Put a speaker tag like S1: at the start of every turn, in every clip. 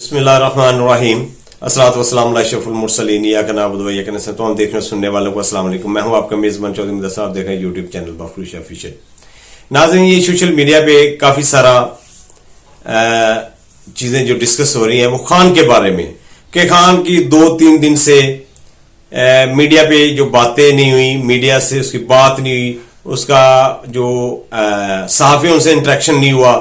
S1: बिस्मिल्लाहिर्रहमानिर्रहीम अस्सलातु वस्सलामु अला अशरफुल मुरसलीन इय्याका नअबुदु व इय्याका नस्तईन। तमाम देखने सुनने वालों को अस्सलाम वालेकुम। मैं हूं आपका मेजबान चौधरी मुदस्सिर। आप देख रहे हैं यूट्यूब चैनल बखरूश ऑफिशियल। नाज़रीन, ये सोशल मीडिया पे काफ़ी सारा चीज़ें जो डिस्कस हो रही हैं वो खान के बारे में कि खान की 2-3 दिन से मीडिया पे जो बातें नहीं हुई, मीडिया से उसकी बात नहीं हुई, उसका जो सहाफ़ियों से इंटरेक्शन नहीं हुआ,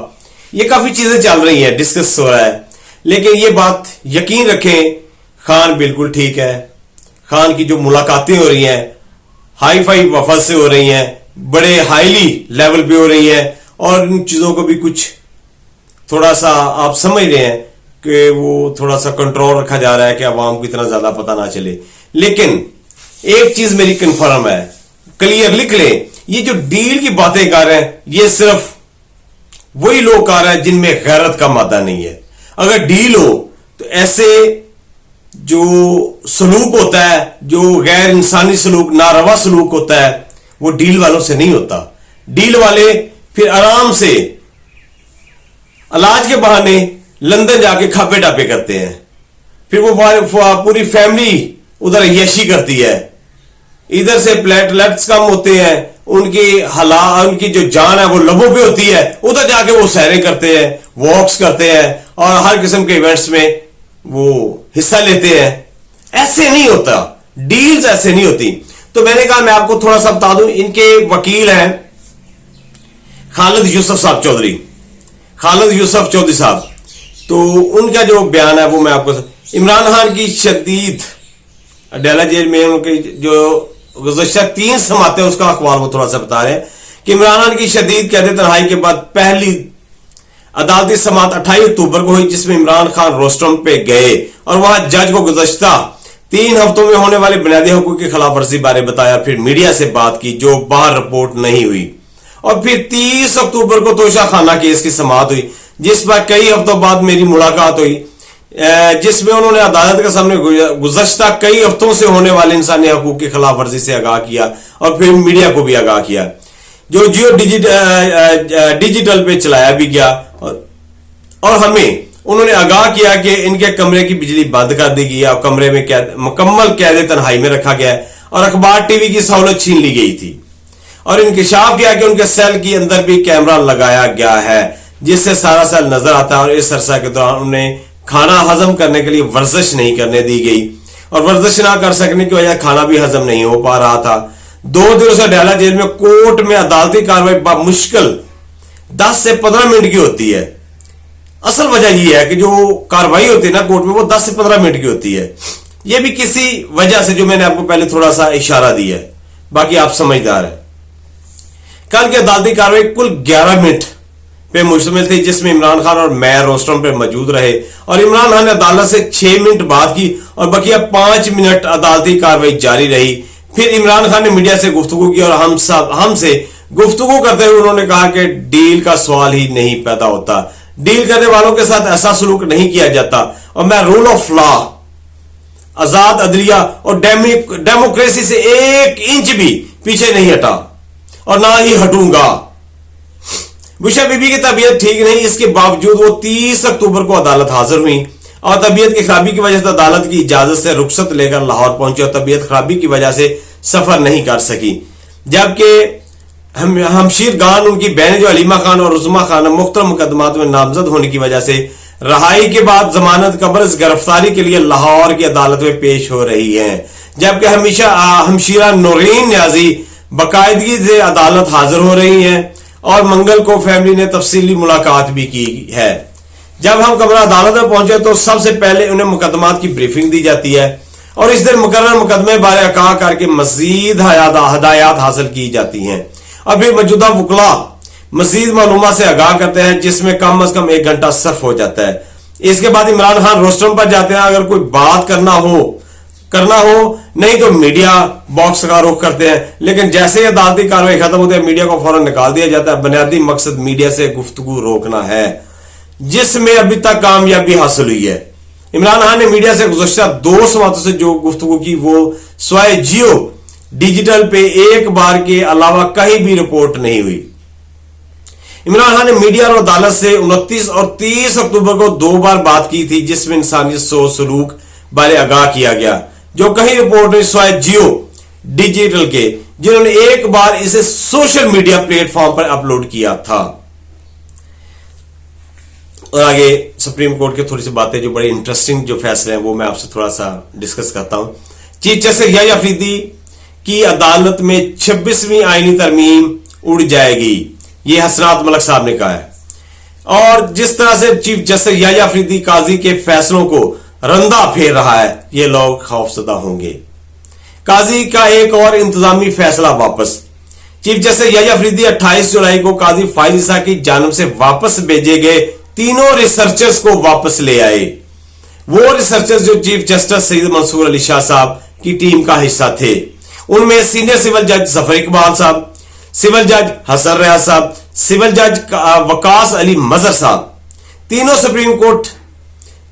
S1: ये काफ़ी चीज़ें चल रही हैं, डिस्कस हो रहा है। लेकिन ये बात यकीन रखें, खान बिल्कुल ठीक है। खान की जो मुलाकातें हो रही हैं हाई फाई वफद से हो रही हैं, बड़े हाईली लेवल पे हो रही हैं, और इन चीज़ों को भी कुछ थोड़ा सा आप समझ रहे हैं कि वो थोड़ा सा कंट्रोल रखा जा रहा है कि अवाम को इतना ज़्यादा पता ना चले। लेकिन एक चीज़ मेरी कन्फर्म है, क्लियर लिख लें, ये जो डील की बातें कर रहे हैं ये सिर्फ वही लोग कर रहे हैं जिनमें गैरत का मादा नहीं है। अगर डील हो तो ऐसे जो सलूक होता है, जो गैर इंसानी सलूक, नारवा सलूक होता है, वो डील वालों से नहीं होता। डील वाले फिर आराम से इलाज के बहाने लंदन जाके खापे टापे करते हैं, फिर वो पूरी फैमिली उधर यशी करती है, इधर से प्लेटलेट्स कम होते हैं, उनकी जो जान है वो लबों पे होती है, उधर जाके वो सैरें करते हैं, वॉक्स करते हैं और हर किस्म के इवेंट्स में वो हिस्सा लेते हैं। ऐसे नहीं होता, डील्स ऐसे नहीं होती। तो मैंने कहा मैं आपको थोड़ा सा बता दूं, इनके वकील हैं खालिद यूसुफ चौधरी साहब। तो उनका जो बयान है वो मैं आपको, इमरान खान की शदीद अडाला जेल में उनकी जो गुज़श्ता 3 समातें उसका अखबार वो थोड़ा सा बता रहे हैं कि इमरान खान की शदीद कैद तन्हाई के बाद पहली अदालती समात 28 अक्टूबर को हुई, जिसमें इमरान खान रोस्टरम पे गए और वहां जज को गुज़श्ता 3 हफ्तों में होने वाले बुनियादी हुकूक की खिलाफ वर्जी बारे बताया। फिर मीडिया से बात की जो बाहर रिपोर्ट नहीं हुई, और फिर 30 अक्टूबर को तोशा खाना केस की समात हुई, जिस पर कई हफ्तों बाद मेरी मुलाकात हुई, जिसमें उन्होंने अदालत के सामने गुज़श्ता कई हफ्तों से होने वाले इंसानी हकूक की खिलाफ वर्जी से आगाह किया और फिर मीडिया को भी आगाह किया, जो जियो डिजिटल पे चलाया भी गया। और हमें उन्होंने आगाह किया कि इनके कमरे की बिजली बंद कर दी गई और कमरे में मुकम्मल कैद तन्हाई में रखा गया और अखबार टीवी की सहूलत छीन ली गई थी, और इंकशाफ किया कि उनके सेल के अंदर भी कैमरा लगाया गया है जिससे सारा सेल नजर आता है। और इस अरसा के दौरान उन्हें खाना हजम करने के लिए वर्जिश नहीं करने दी गई, और वर्जिश ना कर सकने की वजह खाना भी हजम नहीं हो पा रहा था। 2 दिनों से अडाला जेल में कोर्ट में अदालती कार्रवाई मुश्किल 10 से 15 मिनट की होती है। असल वजह यह है कि जो कार्रवाई होती है ना कोर्ट में वो 10 से 15 मिनट की होती है। यह भी किसी वजह से जो मैंने आपको पहले थोड़ा सा इशारा दिया है, बाकी आप समझदार हैं। कल की अदालती कार्रवाई कुल 11 मिनट पे मुश्तमिल थी, जिसमें इमरान खान और मैं रोस्टरम पे मौजूद रहे, और इमरान खान ने अदालत से 6 मिनट बात की और बकिया 5 मिनट अदालती कार्रवाई जारी रही। फिर इमरान खान ने मीडिया से गुफ्तगू की और हमसे गुफ्तगू करते हुए उन्होंने कहा कि डील का सवाल ही नहीं पैदा होता, डील करने वालों के साथ ऐसा सलूक नहीं किया जाता, और मैं रूल ऑफ लॉ, आजाद अदलिया और डेमोक्रेसी से 1 इंच भी पीछे नहीं हटा और ना ही हटूंगा। बुशा बीबी की तबीयत ठीक नहीं, इसके बावजूद वो 30 अक्टूबर को अदालत हाजिर हुई और तबीयत की खराबी की वजह से अदालत की इजाजत से रुखसत लेकर लाहौर पहुंचे और तबीयत खराबी की वजह से सफर नहीं कर सकी। जबकि हमशीर खान, उनकी बहन जो अलीमा खान और उज़मा खान मुख्तलिफ मुकदमात में नामजद होने की वजह से रहाई के बाद जमानत कब्ज़ गिरफ्तारी के लिए लाहौर की अदालत में पेश हो रही है। जबकि हमशीरा नूरीन न्याजी बाकायदगी से अदालत हाजिर हो रही हैं और मंगल को फैमिली ने तफसीली मुलाकात भी की है। जब हम कमरा अदालत में पहुंचे तो सबसे पहले उन्हें मुकदमात की ब्रीफिंग दी जाती है और इस दिन मुकर्रर मुकदमे बारे आगाह करके मजीद हदायत हासिल की जाती हैं, और फिर मौजूदा वकला मजीद मालूमात से आगाह करते हैं, जिसमें कम अज कम 1 घंटा सर्फ हो जाता है। इसके बाद इमरान खान रोस्टरम पर जाते हैं अगर कोई बात करना हो, नहीं तो मीडिया बॉक्स का रुख करते हैं। लेकिन जैसे ही अदालती कार्रवाई खत्म होती है मीडिया को फौरन निकाल दिया जाता है। बुनियादी मकसद मीडिया से गुफ्तगू रोकना है, जिसमें अभी तक कामयाबी हासिल हुई है। इमरान खान ने मीडिया से गुज़श्ता 2 समातों से जो गुफ्तगू की वो स्वाय जियो डिजिटल पे एक बार के अलावा कहीं भी रिपोर्ट नहीं हुई। इमरान खान ने मीडिया और अदालत से 29 और 30 अक्टूबर को 2 बार बात की थी, जिसमें इंसानियत सलूक बारे आगाह किया गया, जो कई रिपोर्टर सिवाय जियो डिजिटल के, जिन्होंने एक बार इसे सोशल मीडिया प्लेटफॉर्म पर अपलोड किया था। और आगे सुप्रीम कोर्ट की थोड़ी सी बातें जो बड़ी इंटरेस्टिंग जो फैसले हैं वो मैं आपसे थोड़ा सा डिस्कस करता हूं। चीफ जस्टिस याह्या अफरीदी की अदालत में 26वीं आईनी तरमीम उड़ जाएगी, ये हसनात मलिक साहब ने कहा है। और जिस तरह से चीफ जस्टिस याह्या अफरीदी काजी के फैसलों को रंदा फेर रहा है, ये लोग खौफजदा होंगे। काजी का एक और इंतजामी फैसला वापस। चीफ जस्टिस याह्या अफरीदी 28 जुलाई को काजी फाइज ईसा की जानिब से वापस भेजे गए तीनों रिसर्चर्स को वापस ले आए। वो रिसर्चर्स जो चीफ जस्टिस सईद मंसूर अली शाह साहब की टीम का हिस्सा थे, उनमें सीनियर सिविल जज जफर इकबाल साहब, सिविल जज हसन रियाज साहब, सिविल जज वकास अली मजहर साहब, तीनों सुप्रीम कोर्ट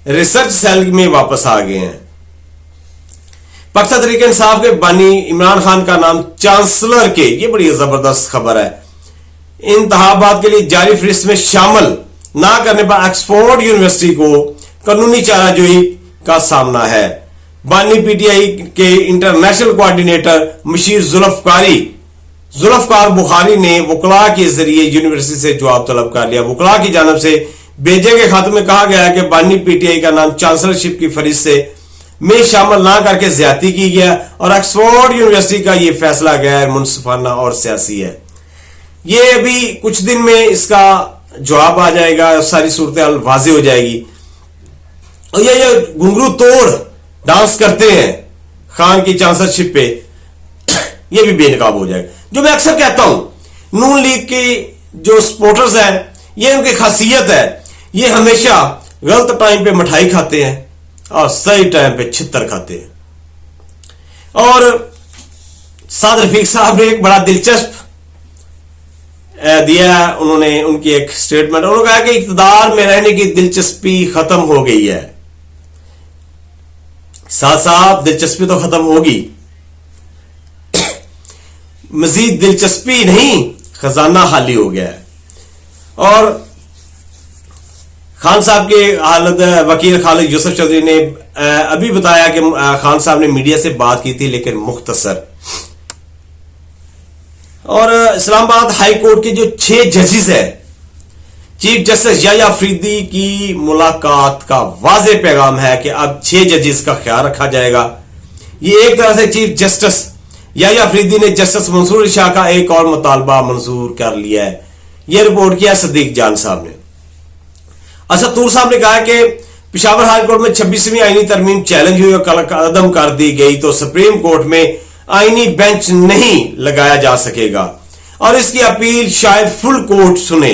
S1: रिसर्च सेल में वापस आ गए हैं। पाकिस्तान तहरीक इंसाफ के बानी इमरान खान का नाम चांसलर के, ये बड़ी जबरदस्त खबर है, इंतखाबात के लिए जारी फहरिस्त में शामिल ना करने पर ऑक्सफोर्ड यूनिवर्सिटी को कानूनी चाराजोई का सामना है। बानी पीटीआई के इंटरनेशनल कोऑर्डिनेटर मशीर जुल्फकार बुखारी ने वकला के जरिए यूनिवर्सिटी से जवाब तलब कर लिया। वकला की जानब से भेजे गए खत में कहा गया है कि बानी पीटीआई का नाम चांसलरशिप की फहरिस्त में शामिल ना करके ज्यादती की गया और ऑक्सफोर्ड यूनिवर्सिटी का यह फैसला गैर मुनसिफाना और सियासी है। ये अभी कुछ दिन में इसका जवाब आ जाएगा और सारी सूरत हाल वाज़ेह हो जाएगी। और ये घुंघरू तोड़ डांस करते हैं खान की चांसलरशिप पे, ये भी बेनकाब हो जाएगा। जो मैं अक्सर कहता हूं, नून लीग के जो सपोर्टर्स हैं, ये उनकी खासियत है, ये हमेशा गलत टाइम पे मिठाई खाते हैं और सही टाइम पे छितर खाते हैं। और साद रफीक साहब ने एक बड़ा दिलचस्प दिया, उन्होंने उनकी एक स्टेटमेंट, उन्होंने कहा कि इक़्तिदार में रहने की दिलचस्पी खत्म हो गई है। साथ साथ दिलचस्पी तो खत्म होगी, मजीद दिलचस्पी नहीं, खजाना खाली हो गया है। और खान साहब के हालत वकील खालिद यूसुफ चौधरी ने अभी बताया कि खान साहब ने मीडिया से बात की थी, लेकिन मुख्तसर। और इस्लामाबाद हाई कोर्ट के जो 6 जजेस हैं, चीफ जस्टिस याह्या अफरीदी की मुलाकात का वाज़ेह पैगाम है कि अब 6 जजेस का ख्याल रखा जाएगा। ये एक तरह से चीफ जस्टिस याह्या अफरीदी ने जस्टिस मंसूर अली शाह का एक और मुतालबा मंजूर कर लिया है। यह रिपोर्ट किया सदीक जान साहब ने। असद तूर साहब ने कहा कि पेशावर हाई कोर्ट में 26वीं आईनी तरमीम चैलेंज हुई और कदम कर दी गई तो सुप्रीम कोर्ट में आईनी बेंच नहीं लगाया जा सकेगा और इसकी अपील शायद फुल कोर्ट सुने।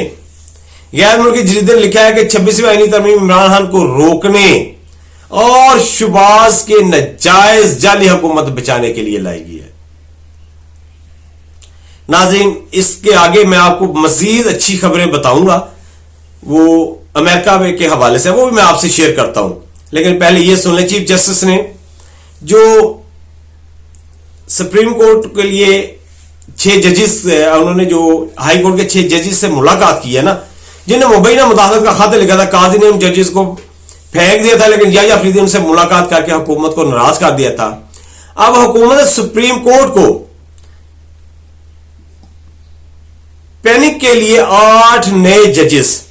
S1: गैर मुल्की जरीदे ने लिखा है कि 26वीं आईनी तरमीम इमरान खान को रोकने और शुबाज के नाजायज जाली हुकूमत बचाने के लिए लाई गई है। नाज़रीन, इसके आगे मैं आपको मजीद अच्छी खबरें बताऊंगा, वो अमेरिका के हवाले से, वो भी मैं आपसे शेयर करता हूं। लेकिन पहले यह सुन लें, चीफ जस्टिस ने जो सुप्रीम कोर्ट के लिए 6 जजेस, उन्होंने जो हाई कोर्ट के 6 जजेस से मुलाकात की है ना, जिन्हें मुबैना मुदाखलत का खत लिखा था, काजी ने उन जजेस को फेंक दिया था, लेकिन याह्या अफरीदी उनसे मुलाकात करके हुकूमत को नाराज कर दिया था। अब हुकूमत सुप्रीम कोर्ट को पैनिक के लिए 8 नए जजेस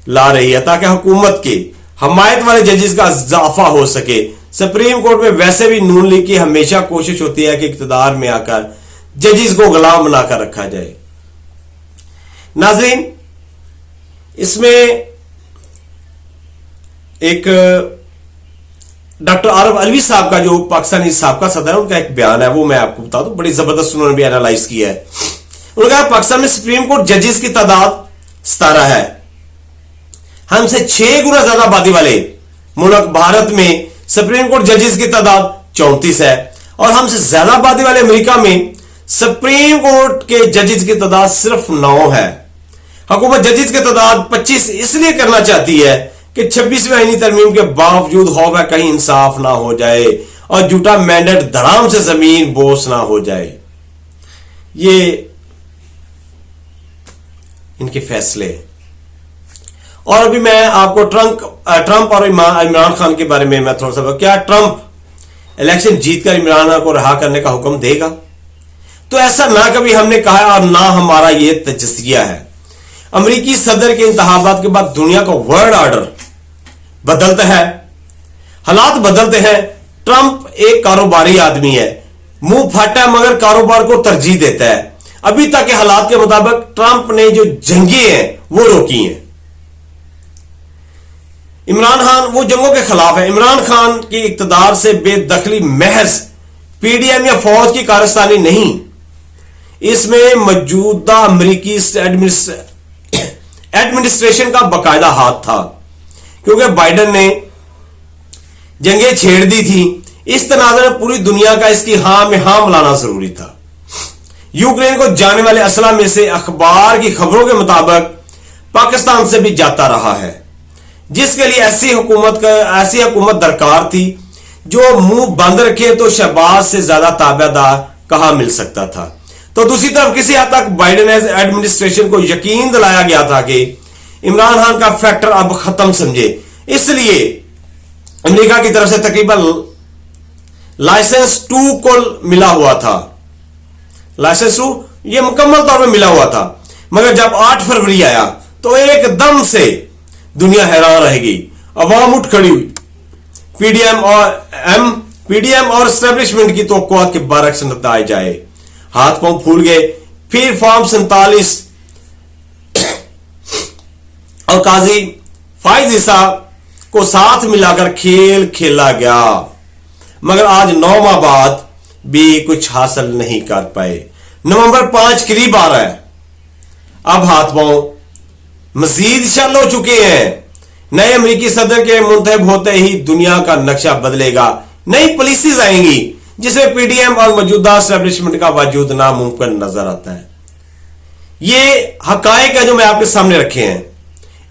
S1: ला रही है ताकि हुकूमत की हमायत वाले जजेस का इजाफा हो सके। सुप्रीम कोर्ट में वैसे भी नून लीग की हमेशा कोशिश होती है कि इक़्तिदार में आकर जजेस को गुलाम बनाकर रखा जाए। नाज़रीन, इसमें एक डॉक्टर आरफ अलवी साहब का, जो पाकिस्तानी साबका सदर है, उनका एक बयान है, वो मैं आपको बता दूं, बड़ी जबरदस्त उन्होंने भी एनालाइज किया है। उन्होंने कहा पाकिस्तान में सुप्रीम कोर्ट जजेस की तादाद 17 है। हमसे 6 गुना ज्यादा आबादी वाले मुल्क भारत में सुप्रीम कोर्ट जजेस की तादाद 34 है और हमसे ज्यादा आबादी वाले अमेरिका में सुप्रीम कोर्ट के जजेस की तादाद सिर्फ 9 है। हुकूमत जजेस की तादाद 25 इसलिए करना चाहती है कि 26वीं आईनी तरमीम के बावजूद होगा कहीं इंसाफ ना हो जाए और झूठा मैंडेट धड़ाम से जमीन बोस ना हो जाए। ये ان کے فیصلے. اور ابھی میں آپ کو ٹرمپ اور عمران خان کے بارے میں تھوڑا سا، کیا ٹرمپ الیکشن جیت کر عمران خان کو رہا کرنے کا حکم دے گا؟ تو ایسا نہ کبھی ہم نے کہا اور نہ ہمارا یہ تجزیہ ہے. امریکی صدر کے انتخابات کے بعد دنیا کا ورلڈ آرڈر بدلتا ہے، حالات بدلتے ہیں. ٹرمپ ایک کاروباری آدمی ہے، منہ پھاٹا ہے مگر کاروبار کو ترجیح دیتا ہے. ابھی تک کے حالات کے مطابق ٹرمپ نے جو جنگیں ہیں وہ روکی ہیں. عمران خان وہ جنگوں کے خلاف ہے. عمران خان کی اقتدار سے بے دخلی محض پی ڈی ایم یا فوج کی کارستانی نہیں، اس میں موجودہ امریکی ایڈمنسٹریشن کا باقاعدہ ہاتھ تھا، کیونکہ بائیڈن نے جنگیں چھیڑ دی تھی. اس تناظر میں پوری دنیا کا اس کی ہاں میں ہاں ملانا ضروری تھا. یوکرین کو جانے والے اسلحہ میں سے اخبار کی خبروں کے مطابق پاکستان سے بھی جاتا رہا ہے، جس کے لیے ایسی حکومت درکار تھی جو منہ بند رکھے تو شہباز سے زیادہ تابع دار کہاں مل سکتا تھا. تو دوسری طرف کسی حد تک بائیڈن ایڈمنسٹریشن کو یقین دلایا گیا تھا کہ عمران خان کا فیکٹر اب ختم سمجھے. اس لیے امریکہ کی طرف سے تقریباً لائسنس 2 کو ملا ہوا تھا. لائسنس 2 یہ مکمل طور پہ ملا ہوا تھا، مگر جب 8 فروری آیا تو ایک دم سے دنیا حیران رہ گئی. عوام اٹھ کھڑی ہوئی. پی ڈی ایم اور اسٹیبلشمنٹ کی توقعات کے برعکس نتائج آئے. ہاتھ پاؤں پھول گئے. پھر فارم 47 اور قاضی فائز عیسیٰ کو ساتھ ملا کر کھیل کھیلا گیا، مگر آج 9 ماہ بعد بھی کچھ حاصل نہیں کر پائے. نومبر 5 قریب آ رہا ہے. اب ہاتھ پاؤں مزید شل ہو چکے ہیں. نئے امریکی صدر کے منتخب ہوتے ہی دنیا کا نقشہ بدلے گا. نئی پالیسیز آئیں گی جس میں پی ڈی ایم اور موجودہ اسٹیبلشمنٹ کا وجود ناممکن نظر آتا ہے. یہ حقائق ہے جو میں آپ کے سامنے رکھے ہیں.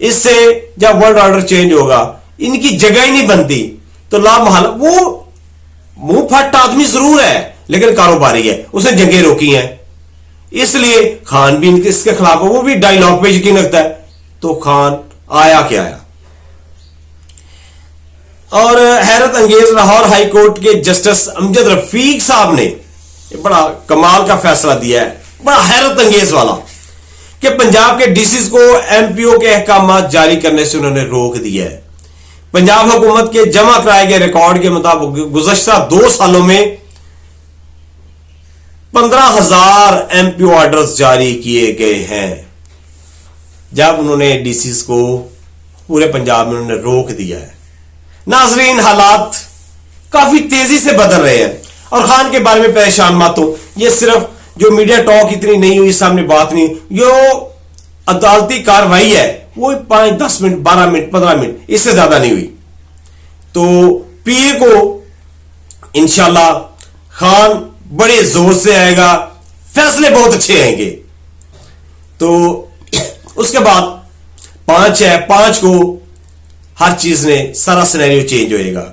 S1: اس سے جب ورلڈ آرڈر چینج ہوگا ان کی جگہ ہی نہیں بنتی تو لا محال. وہ منہ پھٹ آدمی ضرور ہے لیکن کاروباری ہے، اسے جنگیں روکی ہیں. اس لیے خان بھی اس کے خلاف ہے، وہ بھی ڈائیلاگ پہ یقین رکھتا ہے. تو خان آیا کیا آیا. اور حیرت انگیز لاہور ہائی کورٹ کے جسٹس امجد رفیق صاحب نے بڑا کمال کا فیصلہ دیا ہے، بڑا حیرت انگیز والا، کہ پنجاب کے ڈی سیز کو ایم پی او کے احکامات جاری کرنے سے انہوں نے روک دیا ہے. پنجاب حکومت کے جمع کرائے گئے ریکارڈ کے مطابق گزشتہ 2 سالوں میں 15,000 ایم پی او آرڈرز جاری کیے گئے ہیں، جب انہوں نے ڈی سیز کو پورے پنجاب میں انہوں نے روک دیا ہے. ناظرین، حالات کافی تیزی سے بدل رہے ہیں اور خان کے بارے میں پریشان مت ہو. یہ صرف جو میڈیا ٹاک اتنی نہیں ہوئی، سامنے بات نہیں، جو عدالتی کاروائی ہے وہ 5 10 منٹ 12 منٹ 15 منٹ اس سے زیادہ نہیں ہوئی. تو پیر کو انشاءاللہ خان بڑے زور سے آئے گا، فیصلے بہت اچھے آئیں گے. تو اس کے بعد 5 ہے، 5 کو ہر چیز نے سارا سینیریو چینج ہوئے گا.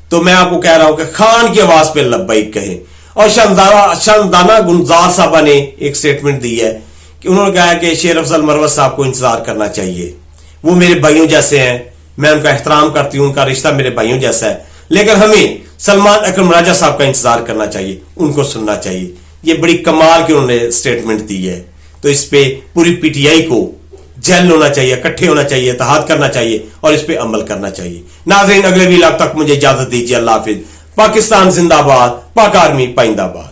S1: تو میں آپ کو کہہ رہا ہوں کہ خان کی آواز پہ لبیک کہیں. اور شاندانہ گلزار صاحبہ نے ایک سٹیٹمنٹ دی ہے کہ انہوں نے کہا کہ شیر افضل مروت صاحب کو انتظار کرنا چاہیے. وہ میرے بھائیوں جیسے ہیں، میں ان کا احترام کرتی ہوں، ان کا رشتہ میرے بھائیوں جیسا ہے، لیکن ہمیں سلمان اکرم راجہ صاحب کا انتظار کرنا چاہیے، ان کو سننا چاہیے. یہ بڑی کمال کی انہوں نے سٹیٹمنٹ دی ہے. تو اس پہ پوری پی ٹی آئی کو جھل ہونا چاہیے، اکٹھے ہونا چاہیے، اتحاد کرنا چاہیے اور اس پہ عمل کرنا چاہیے. ناظرین، اگلے ویلاگ تک مجھے اجازت دیجیے. اللہ حافظ. پاکستان زندہ باد. پاک آرمی پائندہ باد.